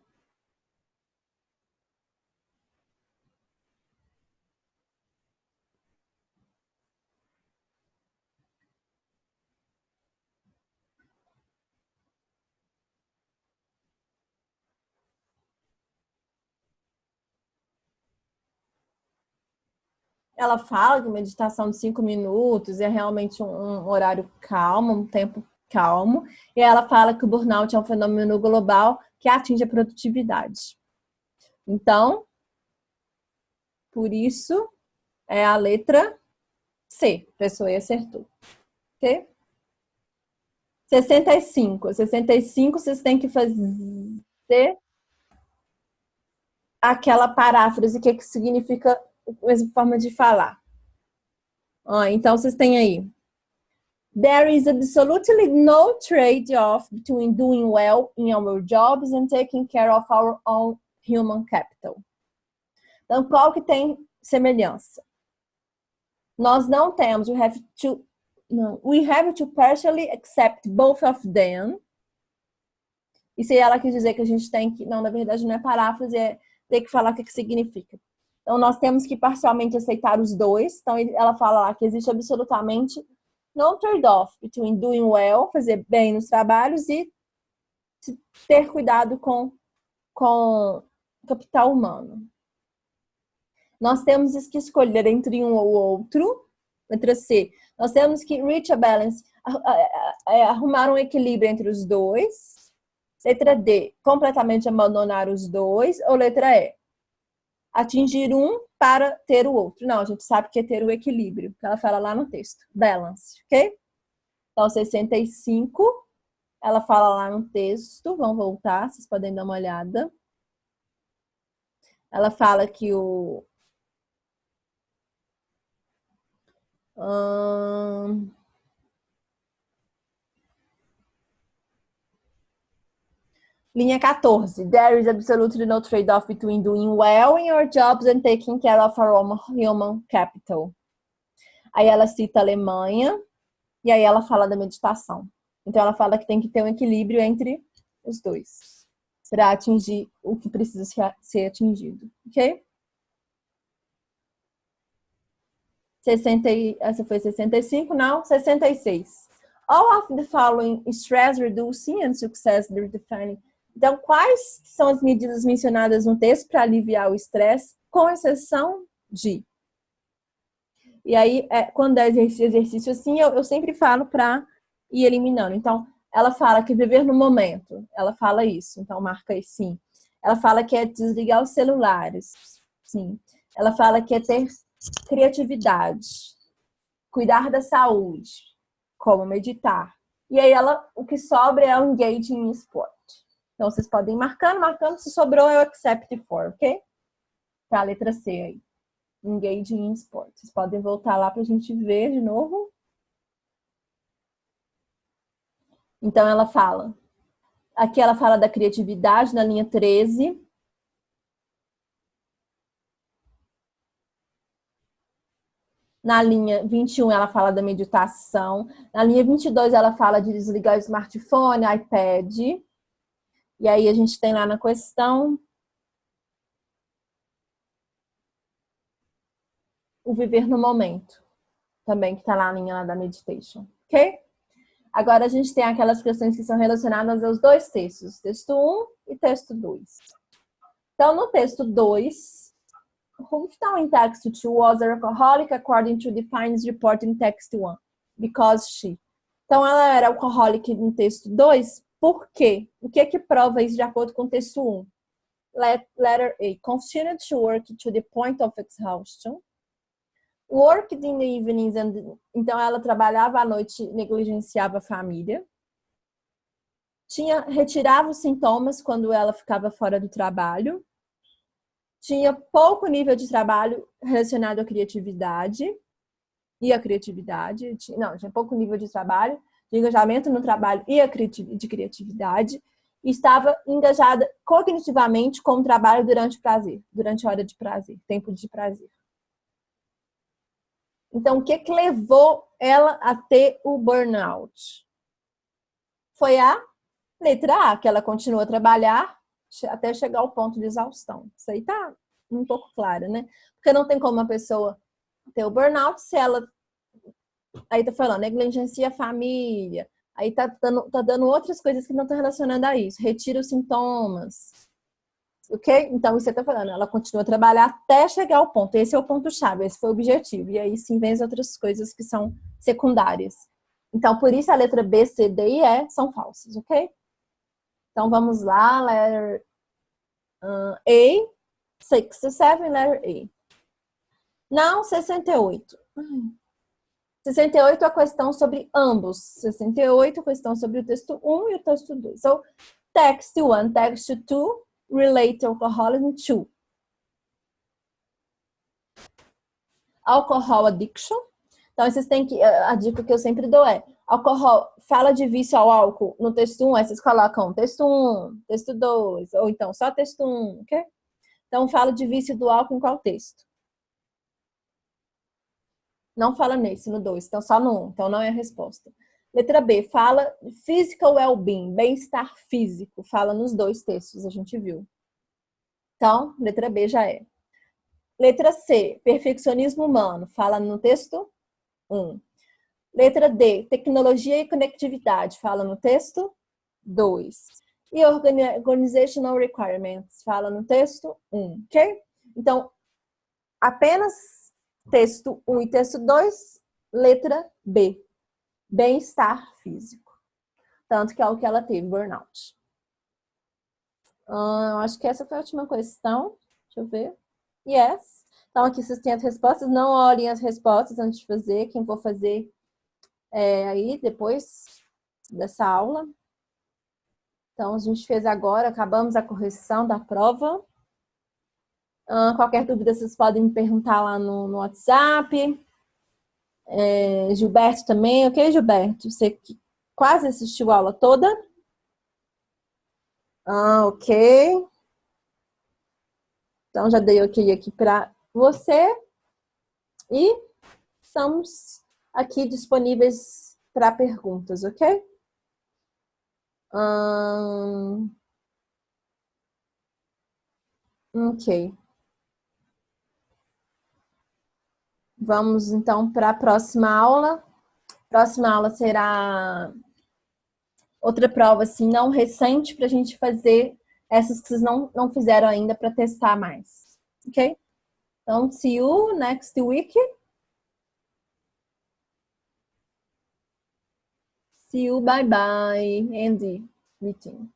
Ela fala que meditação de 5 minutos é realmente um horário calmo, um tempo calmo. E ela fala que o burnout é um fenômeno global que atinge a produtividade. Então, por isso, é a letra C. A pessoa aí acertou. Ok? 65. 65, vocês têm que fazer aquela paráfrase, que significa a mesma forma de falar. Então, vocês têm aí. There is absolutely no trade-off between doing well in our jobs and taking care of our own human capital. Então, qual que tem semelhança? Nós não temos, we have to partially accept both of them. E se ela quis dizer que a gente tem que... Não, na verdade não é paráfrase, é ter que falar o que significa. Então, nós temos que parcialmente aceitar os dois. Então, ela fala lá que existe absolutamente no trade-off between doing well, fazer bem nos trabalhos, e ter cuidado com capital humano. Nós temos que escolher entre um ou outro. Letra C. Nós temos que reach a balance, arrumar um equilíbrio entre os dois. Letra D. Completamente abandonar os dois. Ou letra E. Atingir um para ter o outro. Não, a gente sabe que é ter o equilíbrio, que ela fala lá no texto. Balance, ok? Então, 65, ela fala lá no texto. Vamos voltar, vocês podem dar uma olhada. Ela fala que linha 14. There is absolutely no trade-off between doing well in your jobs and taking care of our own human capital. Aí ela cita a Alemanha e aí ela fala da meditação. Então ela fala que tem que ter um equilíbrio entre os dois para atingir o que precisa ser atingido, ok? Essa foi 65, não, 66. All of the following stress reducing and success redefining. Então, quais são as medidas mencionadas no texto para aliviar o estresse, com exceção de... E aí, quando é esse exercício assim, eu sempre falo para ir eliminando. Então, ela fala que viver no momento. Ela fala isso, então marca aí sim. Ela fala que é desligar os celulares. Sim. Ela fala que é ter criatividade. Cuidar da saúde, como meditar. E aí o que sobra é o engaging in sport. Então, vocês podem ir marcando. Se sobrou, é o accept for, ok? Tá, a letra C aí. Engaging in sport. Vocês podem voltar lá pra gente ver de novo. Então, ela fala. Aqui ela fala da criatividade na linha 13. Na linha 21, ela fala da meditação. Na linha 22, ela fala de desligar o smartphone, iPad. E aí a gente tem lá na questão o viver no momento. Também que está lá na linha lá da meditation. Ok? Agora a gente tem aquelas questões que são relacionadas aos dois textos. Texto 1 e texto 2. Então, no texto 2, who found in text 2 was an alcoholic according to Define's report in text 1. Because she. Então, ela era alcoholic no texto 2. Por quê? O que é que prova isso de acordo com o texto 1? Letter A. Continued to work to the point of exhaustion. Worked in the evenings. Então, ela trabalhava à noite e negligenciava a família. Retirava os sintomas quando ela ficava fora do trabalho. Tinha pouco nível de trabalho relacionado à criatividade. Tinha pouco nível de trabalho, de engajamento no trabalho e de criatividade. E estava engajada cognitivamente com o trabalho durante a hora de prazer, tempo de prazer. Então, o que levou ela a ter o burnout? Foi a letra A, que ela continuou a trabalhar até chegar ao ponto de exaustão. Isso aí tá um pouco claro, né? Porque não tem como uma pessoa ter o burnout se ela... Aí tá falando, negligencia a família. Aí tá dando outras coisas que não estão relacionadas a isso. Retira os sintomas. Ok? Então, isso você tá falando. Ela continua a trabalhar até chegar ao ponto. Esse é o ponto-chave, esse foi o objetivo. E aí sim vem as outras coisas que são secundárias. Então, por isso a letra B, C, D e E são falsas, ok? Então, vamos lá. Letter A, 67, letter A. Não, 68. 68 é a questão sobre ambos. 68 é a questão sobre o texto 1 e o texto 2. So, text 1, text 2, relate alcoholism to. Alcohol addiction. Então, vocês têm que... A dica que eu sempre dou é... Alcohol, fala de vício ao álcool no texto 1, aí vocês colocam texto 1, texto 2, ou então só texto 1, ok? Então, fala de vício do álcool em qual texto? Não fala nesse, no 2, então só no 1, então não é a resposta. Letra B, fala physical well-being, bem-estar físico, fala nos dois textos, a gente viu. Então, letra B já é. Letra C, perfeccionismo humano, fala no texto 1. Letra D, tecnologia e conectividade, fala no texto 2. E organizational requirements, fala no texto 1, ok? Então, apenas texto 1 e texto 2, letra B, bem-estar físico. Tanto que é o que ela teve, burnout. Eu acho que essa foi a última questão. Deixa eu ver. Yes. Então, aqui vocês têm as respostas. Não olhem as respostas antes de fazer. Quem for fazer aí depois dessa aula. Então, a gente fez agora, acabamos a correção da prova. Qualquer dúvida, vocês podem me perguntar lá no WhatsApp. Gilberto também, ok, Gilberto? Você que quase assistiu a aula toda? Ok. Então, já dei ok aqui para você. E estamos aqui disponíveis para perguntas, ok? Ok. Vamos, então, para a próxima aula. Próxima aula será outra prova, assim, não recente, para a gente fazer essas que vocês não fizeram ainda para testar mais. Ok? Então, see you next week. See you, bye bye, Andy. Meeting.